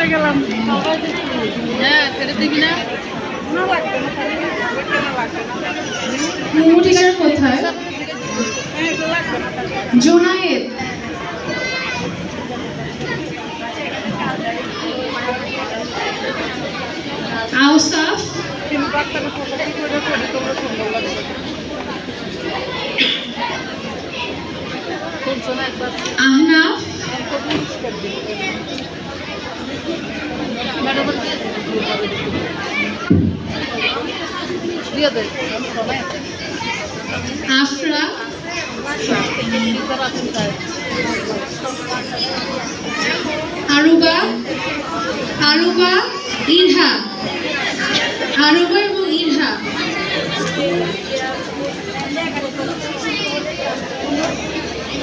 গেলাম হ্যাঁ ফেরত দিবি না না লাগবে না মোমো টিচার কোথায়? জোনায়েদ আওসাফ আহনাফ আফরা আরুবা আরুবা ইরহা আরুবা এবং ইরহা